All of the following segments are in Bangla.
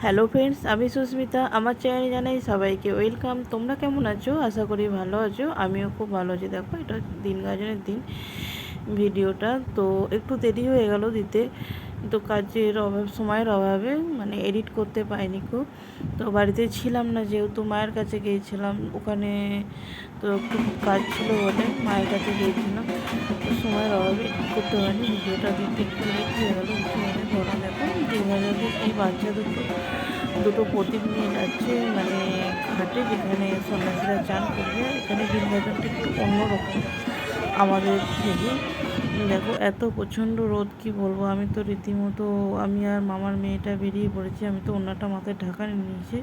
হ্যালো ফ্রেন্ডস, আমি সুস্মিতা। আমার চ্যানেলে জানাই সবাইকে ওয়েলকাম। তোমরা কেমন আছো? আশা করি ভালো আছো। আমিও খুব ভালো আছি। দেখো, এটা দিন গাজনের দিন ভিডিওটা তো একটু দেরি হয়ে গেল দিতে, তো কাজের অভাব, সময়ের অভাবে মানে এডিট করতে পারিনি খুব। তো বাড়িতে ছিলাম না, যেহেতু মায়ের কাছে গিয়েছিলাম ওখানে, তো একটু কাজ ছিল বলে মায়ের কাছে গিয়েছিলাম, তো সময়ের অভাবে এডিট করতে পারিনি। ভিডিওটা দিতে একটু লেট হয়ে গেলো। ঘোরা দেখো, দীঘাদের এই বাচ্চা দুটো প্রদীপ নিয়ে যাচ্ছে মানে ঘাটে, যেখানে সন্ন্যাসীরা চান করবে। এখানে দিনগাজনটা একটু অন্যরকম আমাদের থেকে। দেখো, এত প্রচণ্ড রোদ, কি বলবো। আমি তো রীতিমতো, আমি আর মামার মেয়েটা বেরিয়ে পড়েছি। আমি তো অন্যটা মাথায় ঢাকা নিয়েছি,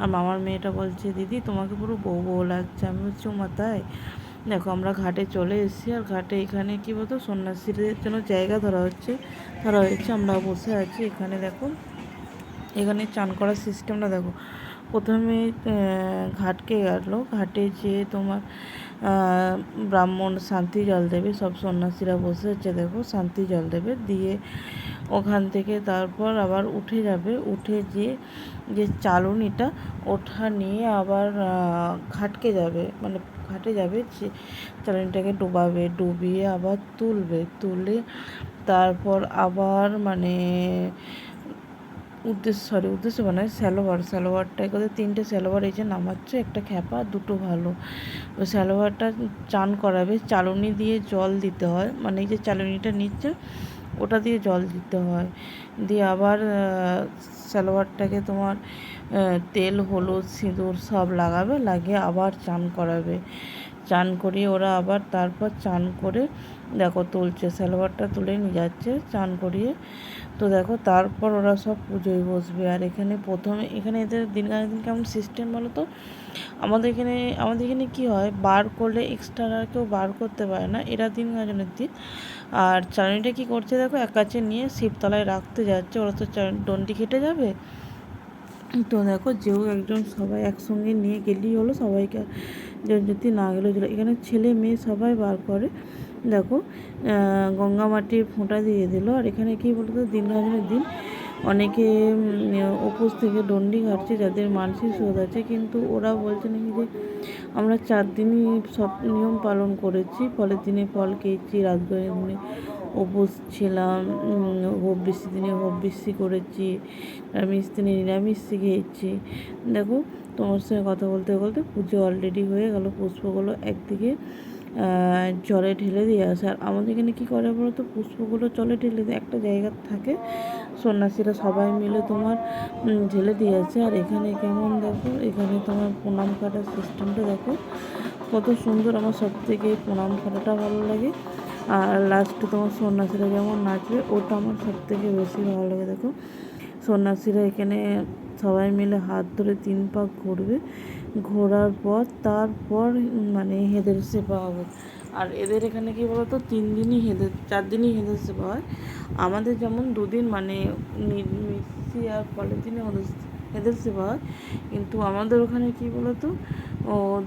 আর মামার মেয়েটা বলছে, দিদি তোমাকে পুরো বউ বউ লাগছে। আমি হচ্ছে ও মাথায়। দেখো, আমরা ঘাটে চলে এসেছি, আর ঘাটে এখানে কী বলতো, সন্ন্যাসীদের জন্য জায়গা ধরা হয়েছে। আমরা বসে আছি এখানে। দেখো, এখানে চান করার সিস্টেমটা দেখো। প্রথমে ঘাটকে গেল, ঘাটে যেয়ে তোমার ব্রাহ্মণ শান্তি জল দেবে, সব সন্ন্যাসীরা বসে আছে। দেখো, শান্তি জল দেবে, দিয়ে ওখান থেকে তারপর আবার উঠে যাবে। উঠে যে চালুনিটা, ওঠা নিয়ে আবার ঘাটকে যাবে, মানে ঘাটে যাবে, যে চালুনিটাকে ডোবাবে, ডুবিয়ে আবার তুলে তারপর আবার মানে উদ্দেশ্য বানায় স্যালোয়ারটায় করে 3টে স্যালোয়ার এই যে নামাচ্ছে, একটা খ্যাপা, দুটো ভালো। ওই স্যালোয়ারটা চান করাবে, চালুনি দিয়ে জল দিতে হয়, মানে এই যে চালুনিটা নিচ্ছে ওটা দিয়ে জল দিতে হয়। দিয়ে আবার স্যালোয়ারটাকে তোমার তেল, হলুদ, সিঁদুর সব লাগাবে, লাগিয়ে আবার চান করাবে। চান করিয়ে ওরা আবার তারপর চান করে দেখো তুলছে, সালোয়ারটা তুলে নিয়ে যাচ্ছে চান করিয়ে। তো দেখো, তারপর ওরা সব পুজোয় বসবে। আর এখানে এদের দিন কেমন সিস্টেম বলো তো। আমাদের এখানে কী হয়, বার করলে এক্সট্রা আর কেউ বার করতে পারে না, এরা দিন গাজনের দিন। আর চাটনিটা কী করছে দেখো, এক কাছে নিয়ে শিবতলায় রাখতে যাচ্ছে। ওরা তো ডন্ডি কেটে যাবে, তো দেখো যেও একজন সবাই একসঙ্গে নিয়ে গেলেই হলো, সবাইকে যদি না গেলেও চলে। এখানে ছেলে মেয়ে সবাই বার করে। দেখো, গঙ্গা মাটির ফোঁটা দিয়ে দিল। আর এখানে কী বলতো, দিন গাজনের দিন অনেকে উপোস থেকে ডন্ডি কাটছে, যাদের মানসিক শোধ আছে, কিন্তু ওরা বলছে নাকি যে আমরা 4 দিনই সব নিয়ম পালন করেছি, ফলের দিনে ফল খেয়েছি, রাতগণের দিনে উপোস ছিলাম, হবিষ্যি দিনে হবিষ্যি করেছি, নিরামিষ দিনে নিরামিষ খেয়েছি। দেখো, তোমার সঙ্গে কথা বলতে বলতে পুজো অলরেডি হয়ে গেল। পুষ্পগুলো একদিকে জলে ঢেলে দিয়ে আসে। আর আমাদের এখানে কী করে বলো তো, পুষ্পগুলো জলে ঢেলে দিয়ে একটা জায়গা থাকে, সন্ন্যাসীরা সবাই মিলে তোমার ঢেলে দিয়ে আসে। আর এখানে কেমন দেখো, এখানে তোমার প্রণাম কাটার সিস্টেমটা দেখো কত সুন্দর। আমার সব থেকে প্রণাম কাটাটা ভালো লাগে। আর লাস্টে তোমার সন্ন্যাসীরা যেমন নাচবে, ওটা আমার সব থেকে বেশি ভালো লাগে। দেখো, সন্ন্যাসীরা এখানে সবাই মিলে হাত ধরে 3 পাক ঘুরবে, ঘোরার পর তারপর মানে হেদের সেবা হবে। আর এদের এখানে কী বলতো, 4 দিনই হেদের সেবা হয়। আমাদের যেমন 2 দিন মানে মিষ্টি আর ফলের দিনে হেদের সেবা হয়, কিন্তু আমাদের ওখানে কী বলতো,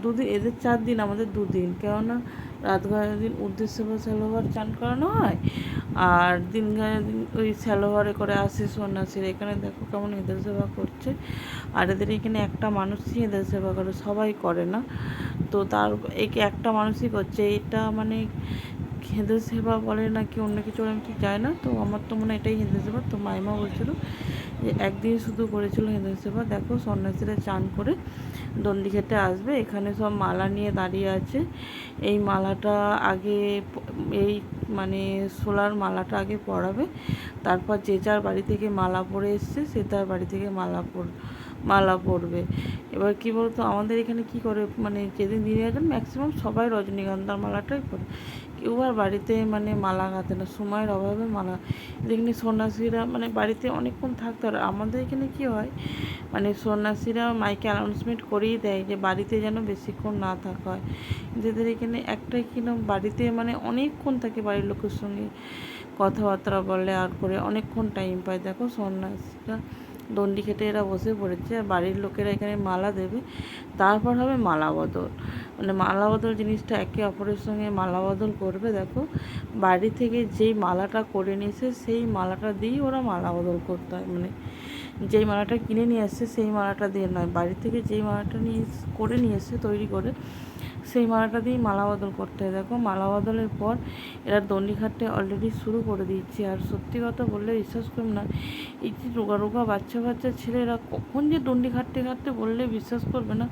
2 দিন, এদের 4 দিন, আমাদের 2 দিন। কেননা রাত গায়ের দিন উদ্দেশ্য স্যালোয়ার চান করানো হয়, আর দিন গায়ের দিন ওই স্যালোয়ারে করে আসে সন্ন্যাসীরা। এখানে দেখো কেমন হেদের সেবা করছে। আর এদের এখানে একটা মানুষই এদের সেবা করে, সবাই করে না। তো তার একটা মানুষই করছে, এটা মানে হেদের সেবা বলে না কি অন্য কিছু, আমি ঠিক জানি না। তো আমার তো মনে হয় এটাই হেদের সেবা। তো মাইমা বলছিল যে একদিন শুধু করেছিল হেদের সেবা। দেখো, সন্ন্যাসীরা চান করে দণ্ডি খেতে আসবে, এখানে সব মালা নিয়ে দাঁড়িয়ে আছে। এই মালাটা আগে, এই মানে সোলার মালাটা আগে পরাবে, তারপর যে যার বাড়ি থেকে মালা পরে এসছে সে তার বাড়ি থেকে মালা পরবে। এবার কী বলতো, আমাদের এখানে কী করে, মানে যেদিন দিনে যান ম্যাক্সিমাম সবাই রজনীগন্ধার মালাটাই পরে, কেউ আর বাড়িতে মানে মালা গাঁথে না, সময়ের অভাবে মালা। এখানে সন্ন্যাসীরা মানে বাড়িতে অনেকক্ষণ থাকতে হয়। আমাদের এখানে কী হয়, মানে সন্ন্যাসীরা মাইকে অ্যানাউন্সমেন্ট করেই দেয় যে বাড়িতে যেন বেশিক্ষণ না থাকা হয়। যাদের এখানে একটাই কিনা বাড়িতে মানে অনেকক্ষণ থাকে, বাড়ির লোকের সঙ্গে কথাবার্তা বলে আর করে অনেকক্ষণ টাইম পায়। দেখো, সন্ন্যাসীরা দণ্ডি খেটে এরা বসে পড়েছে, আর বাড়ির লোকেরা এখানে মালা দেবে, তারপর হবে মালা বদল। মানে মালা বদল জিনিসটা একে অপরের সঙ্গে মালা বদল করবে। দেখো, বাড়ি থেকে যেই মালাটা করে নিয়েছে সেই মালাটা দিয়েই ওরা মালা বদল করতে হয়, মানে যেই মালাটা কিনে নিয়ে এসছে সেই মালাটা দিয়ে নয়, বাড়ি থেকে যেই মালাটা নিয়ে এসছে তৈরি করে সেই মালাটা দিয়েই মালা বদল করতে হয়। দেখো মালা বদলের পর এরা দণ্ডি খাটতে অলরেডি শুরু করে দিচ্ছে। আর সত্যি কথা বললে বিশ্বাস করুন না, এই যে রোগা রোগা বাচ্চা বাচ্চা ছেলেরা কখন যে দণ্ডি খাটতে খাটতে বললে বিশ্বাস করবে না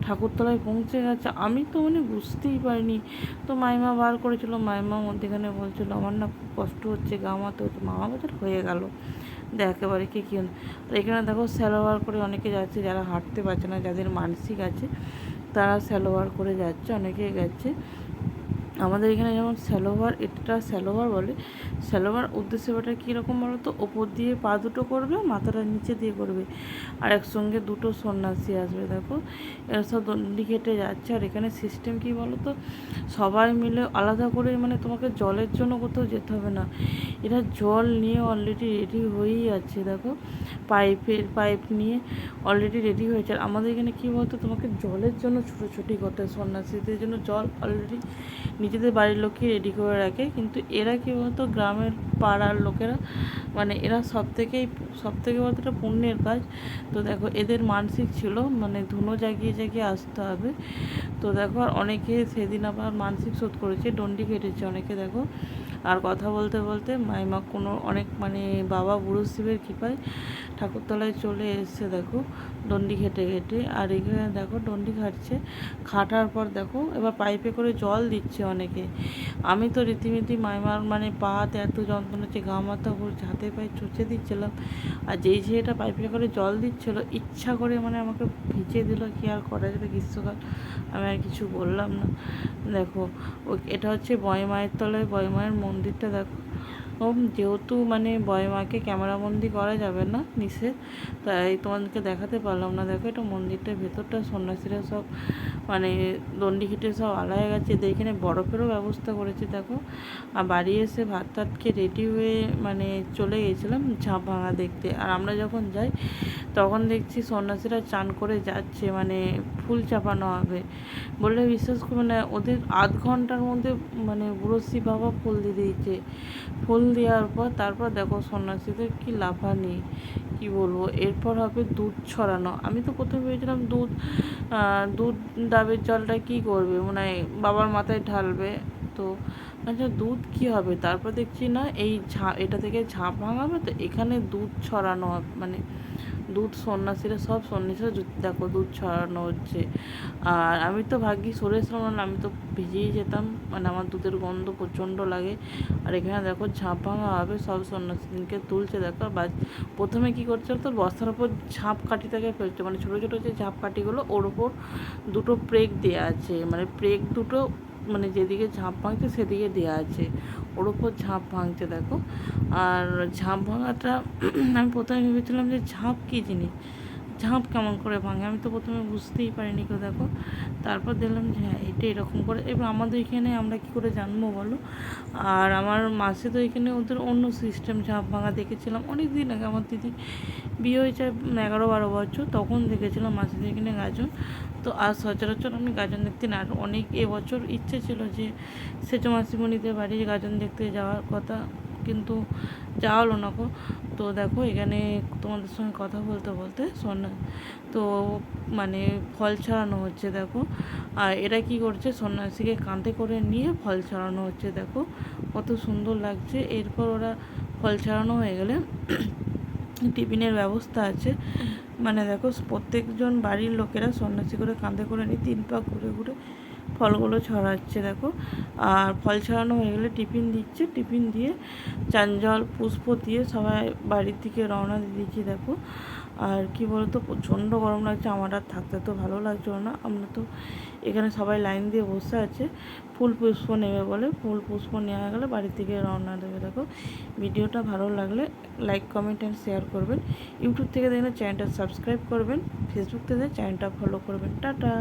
ঠাকুরতলায় পৌঁছে গেছে। আমি তো মানে বুঝতেই পারিনি। তো মাইমা বার করেছিল, মাইমা মধ্যেখানে বলছিল আমার না খুব কষ্ট হচ্ছে, গা মাতে হচ্ছে। মামা বাজার হয়ে গেল একেবারে কে কি। আর এখানে দেখো স্যালোয়ার করে অনেকে যাচ্ছে, যারা হাঁটতে পারছে না, যাদের মানসিক আছে তারা স্যালোয়ার করে যাচ্ছে, অনেকে গেছে। আমাদের এখানে যেমন স্যালোয়ার, এটা স্যালোয়ার বলে। স্যালোয়ার উদ্দেশ্যটা কীরকম বলো তো, ওপর দিয়ে পা দুটো করবে, মাথাটা নিচে দিয়ে করবে, আর একসঙ্গে দুটো সন্ন্যাসী আসবে। দেখো এরা সব দণ্ডি কেটে যাচ্ছে। আর এখানে সিস্টেম কী বলো তো, সবাই মিলে আলাদা করে, মানে তোমাকে জলের জন্য কোথাও যেতে হবে না, এরা জল নিয়ে অলরেডি রেডি হয়েই আছে। দেখো পাইপ নিয়ে অলরেডি রেডি হয়েছে। আর আমাদের এখানে কী বলতো, তোমাকে জলের জন্য ছুটোছুটি করতে হয়, সন্ন্যাসীদের জন্য জল অলরেডি নিজেদের বাড়ির লোকই রেডি করে রাখে। কিন্তু এরা কী বলতো, গ্রামের পাড়ার লোকেরা, মানে এরা সব থেকে বলতো এটা পুণ্যের কাজ। তো দেখো এদের মানসিক ছিল, মানে ধুনো জাগিয়ে জাগিয়ে আসতে হবে। তো দেখো আর অনেকে সেদিন আবার মানসিক শোধ করেছে, ডন্ডি কেটেছে অনেকে। দেখো আর কথা বলতে বলতে মাইমা অনেক মানে বাবা বুড়ো শিবের কৃপায় ঠাকুরতলায় চলে এসছে। দেখো ডন্ডি ঘেটে ঘেটে। আর এখানে দেখো ডন্ডি খাটছে, খাটার পর দেখো এবার পাইপে করে জল দিচ্ছে অনেকে। আমি তো রীতিমতি মাইমার মানে পা হাতে এত যন্ত্রণা হচ্ছে, গা মাথা করে হাতে পায়ে চুচে দিচ্ছিলাম। আর যেই ঝিয়েটা পাইপে করে জল দিচ্ছিল ইচ্ছা করে মানে আমাকে ভিজিয়ে দিল, কি আর করা যাবে, গ্রীষ্মকাল। আমি আর কিছু বললাম না। দেখো এটা হচ্ছে বয়মায়ের তলায়, বয়মায়ের মন্দিরটা। দেখো যেহেতু মানে বয়মাকে ক্যামেরাবন্দি করা যাবে না, নিষেধ, তাই তোমাদেরকে দেখাতে পারলাম না। দেখো এটা মন্দিরটার ভেতরটা, সন্ন্যাসীরা সব মানে দণ্ডি খেটে সব আলাদা গেছে। এদের এখানে বরফেরও ব্যবস্থা করেছে। দেখো আর বাড়ি এসে ভাত টাত খেয়ে রেডি হয়ে মানে চলে গেছিলাম ঝাঁপ ভাঙা দেখতে। আর আমরা যখন যাই তখন দেখছি সন্ন্যাসীরা চান করে যাচ্ছে, মানে ফুল চাপানো হবে বললে বিশ্বাস করবে না, ওদের আধ ঘন্টার মধ্যে মানে বুড়োশ্রী বাবা ফুল দিয়ে দিয়েছে। ফুল দেওয়ার পর তারপর দেখো সন্ন্যাসীদের কি লাফানি, কি বলবো। এরপর হবে দুধ ছড়ানো। আমি তো প্রথমে ভেবেছিলাম দুধ ডাবের জলটা কি করবে, মানে বাবার মাথায় ঢালবে। তো আচ্ছা দুধ কি হবে, তারপর দেখছি না এটা থেকে ঝাঁপ ভাঙাবে, তো এখানে দুধ ছড়ানো হবে, মানে দুধ সন্ন্যাসীরা সব সন্ন্যাসীরা দেখো দুধ ছড়ানো হচ্ছে। আর আমি তো ভাগ্যি সরেছিলাম, না আমি তো ভিজেই যেতাম, মানে আমার দুধের গন্ধ প্রচণ্ড লাগে। আর এখানে দেখো ঝাঁপ ভাঙা হবে, সব সন্ন্যাসীকে তুলছে। দেখো প্রথমে কী করছে তো, বস্তার ওপর ঝাঁপ কাঠিটাকে ফেলছে, মানে ছোটো ছোটো যে ঝাঁপ কাঠিগুলো ওর ওপর দুটো প্রেক দেওয়া আছে, মানে প্রেক দুটো মানে যেদিকে ঝাঁপ ভাঙছে সেদিকে দেওয়া আছে, ওর ওপর ঝাঁপ ভাঙছে। দেখো আর ঝাঁপ ভাঙাটা আমি প্রথমে ভেবেছিলাম যে ঝাঁপ কী জিনিস, ঝাঁপ কেমন করে ভাঙে, আমি তো প্রথমে বুঝতেই পারিনি কেউ। দেখো তারপর দেখলাম যে হ্যাঁ এটা এরকম করে। এবার আমাদের এখানে আমরা কী করে জানবো বলো। আর আমার মাসে তো এখানে ওদের অন্য সিস্টেম, ঝাঁপ ভাঙা দেখেছিলাম অনেক দিন আগে, আমার দিদি বিয়ে হয়েছে 11-12 বছর, তখন দেখেছিলাম মাসিদের এখানে গাজন। তো আর সচরাচর আমি গাজন দেখতে না, আর অনেক এবছর ইচ্ছে ছিল যে সেজ মাসিমণিদের বাড়ির গাজন দেখতে যাওয়ার কথা, কিন্তু যাওয়া হলো না গো। তো দেখো এখানে তোমাদের সঙ্গে কথা বলতে বলতে তো মানে ফল ছড়ানো হচ্ছে। দেখো আর এরা কি করছে, সন্ন্যাসীকে কাঁধে করে নিয়ে ফল ছড়ানো হচ্ছে। দেখো কত সুন্দর লাগছে। এরপর ওরা ফল ছড়ানো হয়ে গেলে টিফিনের ব্যবস্থা আছে, মানে দেখো প্রত্যেকজন বাড়ির লোকেরা সন্ন্যাসী করে কাঁধে করে নিয়ে 3 পাক ঘুরে ঘুরে ফলগুলো ছড়াচ্ছে। দেখো আর ফল ছড়ানো হয়ে গেলে টিফিন দিচ্ছে, টিফিন দিয়ে চাঞ্জল পুষ্প দিয়ে সবাই বাড়ির দিকে রওনা দিয়ে দিচ্ছি। দেখো আর কি বলতো, প্রচণ্ড গরম লাগছে, আমার আর থাকতে তো ভালো লাগছিল না। আমরা তো এখানে সবাই লাইন দিয়ে বসে আছে ফুল পুষ্প নেবে বলে, ফুল পুষ্প নেওয়া গেলে বাড়ির থেকে রওনা দেবে। দেখো ভিডিওটা ভালো লাগলে লাইক কমেন্ট অ্যান্ড শেয়ার করবেন। ইউটিউব থেকে দেখলে চ্যানেলটা সাবস্ক্রাইব করবেন, ফেসবুক থেকে চ্যানেলটা ফলো করবেন। টাটা।